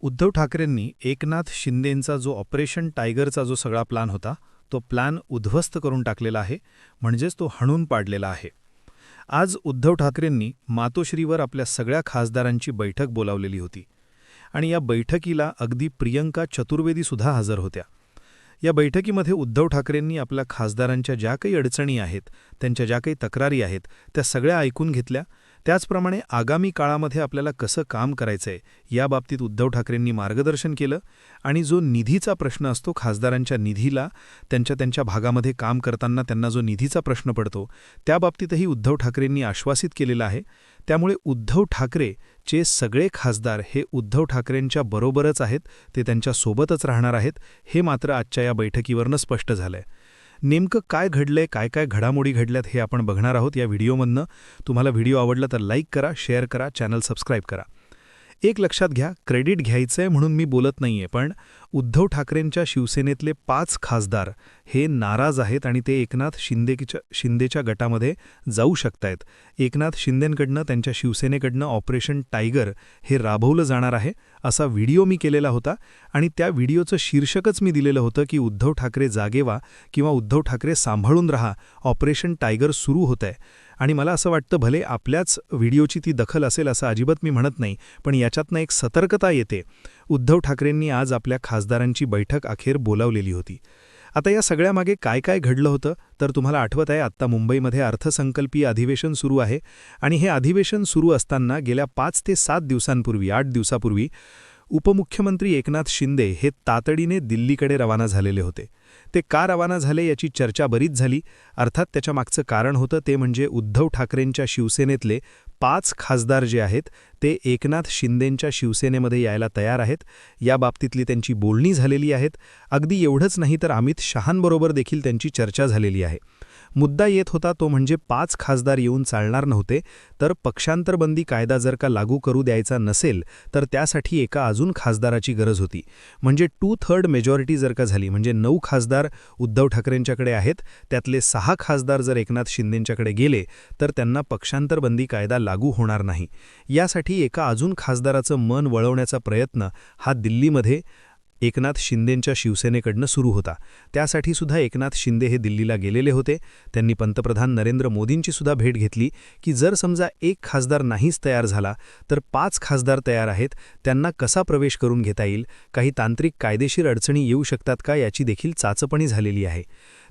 उद्धव ठाकरेंनी एकनाथ शिंदेंचा जो ऑपरेशन टायगरचा जो सगळा प्लॅन होता तो प्लॅन उद्ध्वस्त करून टाकलेला आहे, म्हणजेच तो हाणून पाडलेला आहे. आज उद्धव ठाकरेंनी मातोश्रीवर आपल्या सगळ्या खासदारांची बैठक बोलावलेली होती आणि या बैठकीला अगदी प्रियंका चतुर्वेदीसुद्धा हजर होत्या. या बैठकीमध्ये उद्धव ठाकरेंनी आपल्या खासदारांच्या ज्या काही अडचणी आहेत, त्यांच्या ज्या काही तक्रारी आहेत, त्या सगळ्या ऐकून घेतल्या. त्याचप्रमाणे आगामी काळामध्ये आपल्याला कसं काम करायचंय याबाबतीत उद्धव ठाकरेंनी मार्गदर्शन केलं आणि जो निधीचा प्रश्न असतो, खासदारांच्या निधीला त्यांच्या भागामध्ये काम करताना त्यांना जो निधीचा प्रश्न पडतो, त्याबाबतीतही उद्धव ठाकरेंनी आश्वासित केलेलं आहे. त्यामुळे उद्धव ठाकरेचे सगळे खासदार हे उद्धव ठाकरेंच्या बरोबरच आहेत, ते त्यांच्यासोबतच राहणार आहेत, हे मात्र आजच्या या बैठकीवरनं स्पष्ट झालंय. नेमकं काय घडलंय, काय घडामोडी घडल्यात हे आपण बघणार आहोत या व्हिडिओमधनं. तुम्हाला व्हिडिओ आवडला तर लाईक करा, शेअर करा, चॅनल सबस्क्राईब करा. एक लक्षात घ्या, क्रेडिट घ्यायचंय म्हणून मी बोलत नाहीये, पण उद्धव ठाकरेंच्या शिवसेनेतले 5 खासदार हे नाराज आहेत आणि ते एकनाथ शिंदेच्या गटामध्ये जाऊ शकतायत. एकनाथ शिंदेंकडनं, त्यांच्या शिवसेनेकडनं ऑपरेशन टायगर हे राबवलं जाणार आहे असा व्हिडिओ मी केलेला होता आणि त्या व्हिडिओचं शीर्षकच मी दिलेलं होतं की उद्धव ठाकरे जागे व्हा किंवा उद्धव ठाकरे सांभाळून राहा, ऑपरेशन टायगर सुरू होतंय. आणि मला असं वाटतं, भले आपल्याच व्हिडिओची ती दखल असेल असं अजिबात मी म्हणत नाही, पण याच्यातनं एक सतर्कता येते. उद्धव ठाकरेंनी आज आपल्या खासदारांची बैठक अखेर बोलावलेली होती. आता या सगळ्यामागे काय घडलं होतं तर तुम्हाला आठवत आहे, आत्ता मुंबईमध्ये अर्थसंकल्पीय अधिवेशन सुरू आहे आणि हे अधिवेशन सुरू असताना गेल्या 5 ते 7 दिवसांपूर्वी, 8 दिवसापूर्वी उपमुख्यमंत्री एकनाथ शिंदे हे तातडीने दिल्लीकडे रवाना झालेले होते. ते का रवाना झाले याची चर्चा बरीच झाली. अर्थात त्याच्या मागचं कारण होतं ते म्हणजे उद्धव ठाकरेंच्या शिवसेनेतले 5 खासदार जे आहेत ते एकनाथ शिंदेंच्या शिवसेनेमध्ये यायला तयार आहेत. या बाबतीतली त्यांची बोलणी झालेली आहेत. अगदी एवढंच नाही तर अमित शहांबरोबर देखील त्यांची चर्चा झालेली आहे. मुद्दा येत होता तो म्हणजे 5 खासदार येऊन चालणार नव्हते, तर पक्षांतरबंदी कायदा जर का लागू करू द्यायचा नसेल तर त्यासाठी एका अजून खासदाराची गरज होती. म्हणजे 2/3 मेजॉरिटी जर का झाली, म्हणजे 9 खासदार उद्धव ठाकरेंच्याकडे आहेत, त्यातले 6 खासदार जर एकनाथ शिंदेंच्याकडे गेले तर त्यांना पक्षांतरबंदी कायदा लागू होणार नाही. यासाठी एका अजून खासदाराचं मन वळवण्याचा प्रयत्न हा दिल्लीमध्ये एकनाथ शिंदेंच्या शिवसेनेकडनं सुरू होता. त्यासाठी सुद्धा एकनाथ शिंदे हे दिल्लीला गेलेले होते. त्यांनी पंतप्रधान नरेंद्र मोदींची सुद्धा भेट घेतली की जर समजा एक खासदार नाहीच तयार झाला तर 5 खासदार तयार आहेत, त्यांना कसा प्रवेश करून घेता येईल, काही तांत्रिक कायदेशीर अडचणी येऊ शकतात का याची देखील चाचपणी झालेली आहे.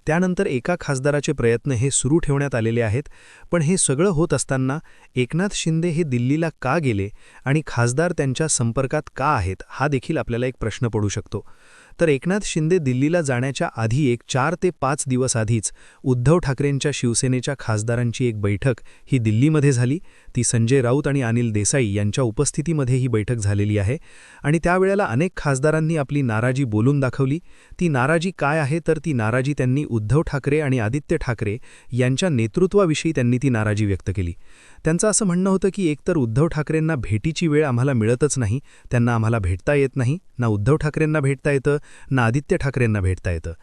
त्यानंतर एका खासदाराचे प्रयत्न हे सुरू ठेवण्यात आलेले आहेत. पण हे सगळं होत असताना एकनाथ शिंदे हे दिल्लीला का गेले आणि खासदार त्यांच्या संपर्कात का आहेत, हा देखील आपल्याला एक प्रश्न पडू शकतो. तर एकनाथ शिंदे दिल्लीला जाण्याच्या आधी एक 4 ते 5 दिवस आधीच उद्धव ठाकरेंच्या शिवसेनेच्या खासदारांची एक बैठक ही दिल्लीमध्ये झाली. ती संजय राऊत आणि अनिल देसाई यांच्या उपस्थितीमध्ये ही बैठक झालेली आहे आणि त्यावेळेला अनेक खासदारांनी आपली नाराजी बोलून दाखवली. ती नाराजी काय आहे तर ती नाराजी त्यांनी उद्धव ठाकरे आणि आदित्य ठाकरे यांच्या नेतृत्वाविषयी त्यांनी ती नाराजी व्यक्त केली. त्यांचं असं म्हणणं होतं की एकतर उद्धव ठाकरेंना भेटीची वेळ आम्हाला मिळतच नाही, त्यांना आम्हाला भेटता येत नाही, ना उद्धव ठाकरेंना भेटता येतं ना आदित्य ठाकरेंना भेटता येतं.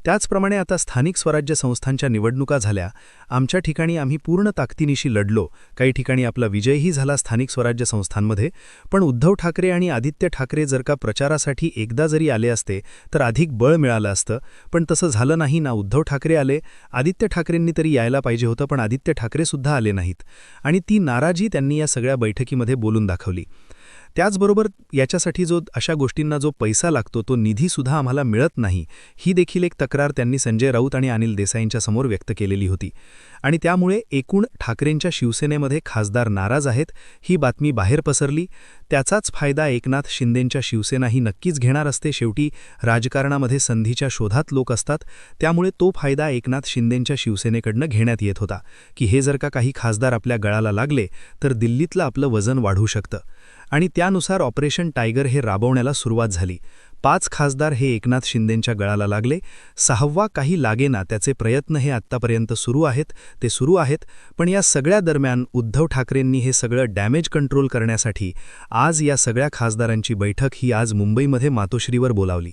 त्याचप्रमाणे आता स्थानिक स्वराज्य संस्थांच्या निवडणुका झाल्या. आमच्या ठिकाणी आम्ही पूर्ण ताकदीनिशी लढलो, काही ठिकाणी आपला विजयही झाला स्थानिक स्वराज्य संस्थांमध्ये. पण उद्धव ठाकरे आणि आदित्य ठाकरे जर का प्रचारासाठी एकदा जरी आले असते तर अधिक बळ मिळालं असतं, पण तसं झालं नाही. ना उद्धव ठाकरे आले, आदित्य ठाकरेंनी तरी यायला पाहिजे होतं, पण आदित्य ठाकरेसुद्धा आले नाहीत आणि ती नाराजी त्यांनी या सगळ्या बैठकीमध्ये बोलून दाखवली. त्याचबरोबर याच्यासाठी अशा गोष्टींना जो पैसा लागतो तो निधीसुद्धा आम्हाला मिळत नाही, ही देखील एक तक्रार त्यांनी संजय राऊत आणि अनिल देसाईंच्या समोर व्यक्त केलेली होती. आणि त्यामुळे एकूण ठाकरेंच्या शिवसेनेमध्ये खासदार नाराज आहेत ही बातमी बाहेर पसरली. त्याचाच फायदा एकनाथ शिंदेंच्या शिवसेनाही नक्कीच घेणार असते. शेवटी राजकारणामध्ये संधीच्या शोधात लोक असतात, त्यामुळे तो फायदा एकनाथ शिंदेंच्या शिवसेनेकडनं घेण्यात येत होता की हे जर का काही खासदार आपल्या गळाला लागले तर दिल्लीतलं आपलं वजन वाढू शकतं. आणि त्यानुसार ऑपरेशन टायगर हे राबवण्याला सुरुवात झाली. 5 खासदार हे एकनाथ शिंदेंच्या गळाला लागले. 6वा काही लागेना, त्याचे प्रयत्न हे आत्तापर्यंत सुरू आहेत. पण या सगळ्या दरम्यान उद्धव ठाकरेंनी हे सगळं डॅमेज कंट्रोल करण्यासाठी आज या सगळ्या खासदारांची बैठक ही आज मुंबईमध्ये मातोश्रीवर बोलावली.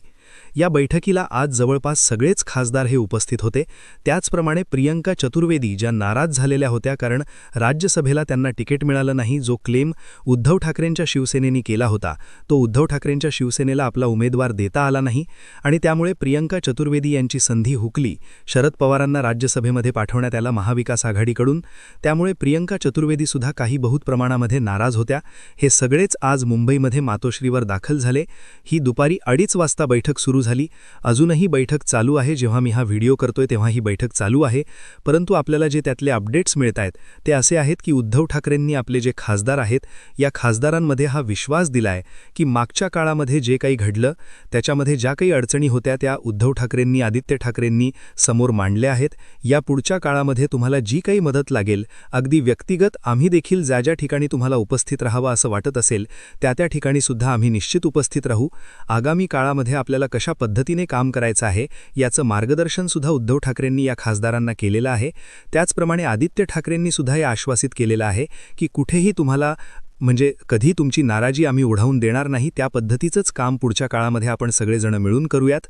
या बैठकीला आज जवळपास सगळेच खासदार हे उपस्थित होते. त्याचप्रमाणे प्रियंका चतुर्वेदी ज्या नाराज झालेल्या होत्या कारण राज्यसभेला त्यांना तिकीट मिळालं नाही, जो क्लेम उद्धव ठाकरेंच्या शिवसेनेने केला होता, तो उद्धव ठाकरेंच्या शिवसेनेला आपला उमेदवार देता आला नाही आणि त्यामुळे प्रियंका चतुर्वेदी यांची संधी हुकली. शरद पवारांना राज्यसभेमध्ये पाठवण्यात आला महाविकास आघाडीकडून. त्यामुळे प्रियंका चतुर्वेदीसुद्धा काही बहुत प्रमाणामध्ये नाराज होत्या. हे सगळेच आज मुंबईमध्ये मातोश्रीवर दाखल झाले. ही दुपारी 2:30 वाजता बैठक सुरू झाली. अजूनही बैठक चालू आहे. जेव्हा मी हा व्हिडिओ करतोय तेव्हा ही बैठक चालू आहे. परंतु आपल्याला जे त्यातले अपडेट्स मिळत आहेत ते असे आहेत की उद्धव ठाकरेंनी आपले जे खासदार आहेत या खासदारांमध्ये हा विश्वास दिलाय की मागच्या काळामध्ये जे काही घडलं त्याच्यामध्ये ज्या काही अडचणी होत्या त्या उद्धव ठाकरेंनी, आदित्य ठाकरेंनी समोर मांडल्या आहेत. या पुढच्या काळामध्ये तुम्हाला जी काही मदत लागेल, अगदी व्यक्तिगत आम्ही देखील ज्या ज्या ठिकाणी तुम्हाला उपस्थित राहावं असं वाटत असेल त्या त्या ठिकाणी सुद्धा आम्ही निश्चित उपस्थित राहू. आगामी काळामध्ये आपल्याला कशा पद्धतीने काम करायचं आहे याचं मार्गदर्शन सुद्धा उद्धव ठाकरेंनी या खासदारांना केलेलं आहे. त्याचप्रमाणे आदित्य ठाकरेंनी सुद्धा हे आश्वासित केलेलं आहे की कुठेही तुम्हाला म्हणजे कधी तुमची नाराजी आम्ही ओढावून देणार नाही. त्या पद्धतीचंच काम पुढच्या काळामध्ये आपण सगळेजण मिळून करूयात.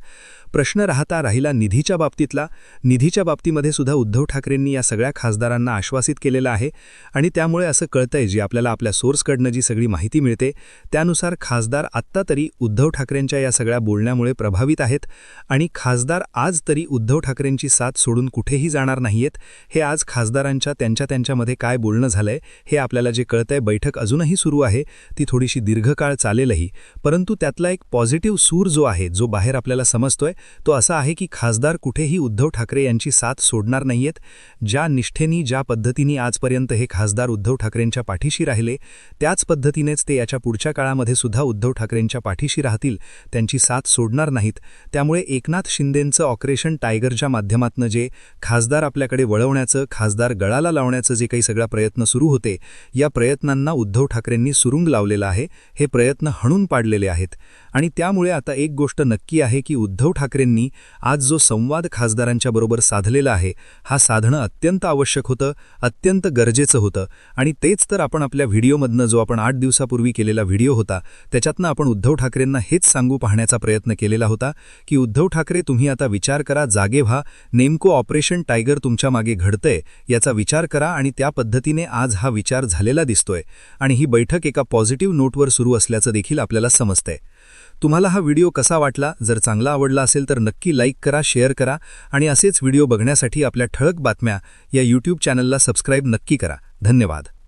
प्रश्न राहिला निधीच्या बाबतीतला. निधीच्या बाबतीमध्ये सुद्धा उद्धव ठाकरेंनी या सगळ्या खासदारांना आश्वासित केलेलं आहे आणि त्यामुळे असं कळतंय, जी आपल्याला आपल्या सोर्सकडनं जी सगळी माहिती मिळते त्यानुसार खासदार आत्ता तरी उद्धव ठाकरेंच्या या सगळ्या बोलण्यामुळे प्रभावित आहेत आणि खासदार आज तरी उद्धव ठाकरेंची साथ सोडून कुठेही जाणार नाहीयेत. हे आज खासदारांच्या त्यांच्यामध्ये काय बोलणं झालंय हे आपल्याला जे कळतंय. बैठक अजूनही सुरू आहे, ती थोडीशी दीर्घकाळ चालेलही, परंतु त्यातला एक पॉझिटिव्ह सूर जो आहे, जो बाहेर आपल्याला समजतोय तो असा आहे की खासदार कुठेही उद्धव ठाकरे यांची साथ सोडणार नाहीयेत. ज्या निष्ठेने, ज्या पद्धतीने आजपर्यंत हे खासदार उद्धव ठाकरेंच्या पाठीशी राहिले त्याच पद्धतीनेच ते याच्या पुढच्या काळामध्ये सुद्धा उद्धव ठाकरेंच्या पाठीशी राहतील, त्यांची साथ सोडणार नाहीत. त्यामुळे एकनाथ शिंदेंचं ऑपरेशन टायगरच्या माध्यमातून जे खासदार आपल्याकडे वळवण्याचं, खासदार गळाला लावण्याचं जे काही सगळा प्रयत्न सुरू होते, या प्रयत्नांना उद्धव ठाकरेंनी सुरुंग लावलेला आहे. हे प्रयत्न हणून पाडलेले आहेत आणि त्यामुळे आता एक गोष्ट नक्की आहे की उद्धव ठाकरेंनी आज जो संवाद खासदारांच्या बरोबर साधलेला आहे हा साधणं अत्यंत आवश्यक होतं, अत्यंत गरजेचं होतं. आणि तेच तर आपण आपल्या व्हिडिओमधनं, जो आपण 8 दिवसापूर्वी केलेला व्हिडिओ होता, त्याच्यातनं आपण उद्धव ठाकरेंना हेच सांगू पाहण्याचा प्रयत्न केलेला होता की उद्धव ठाकरे, तुम्ही आता विचार करा, जागे व्हा, नेमकं ऑपरेशन टायगर तुमच्या मागे घडतंय याचा विचार करा. आणि त्या पद्धतीने आज हा विचार झालेला दिसतोय आणि ही बैठक एका पॉझिटिव्ह नोटवर सुरू असल्याचं देखील आपल्याला समजतंय. तुम्हाला हा व्हिडिओ कसा वाटला? जर चांगला आवडला असेल तर नक्की लाईक करा, शेअर करा आणि असेच व्हिडिओ बघण्यासाठी आपल्या ठळक बातम्या या YouTube चॅनलला सबस्क्राईब नक्की करा. धन्यवाद.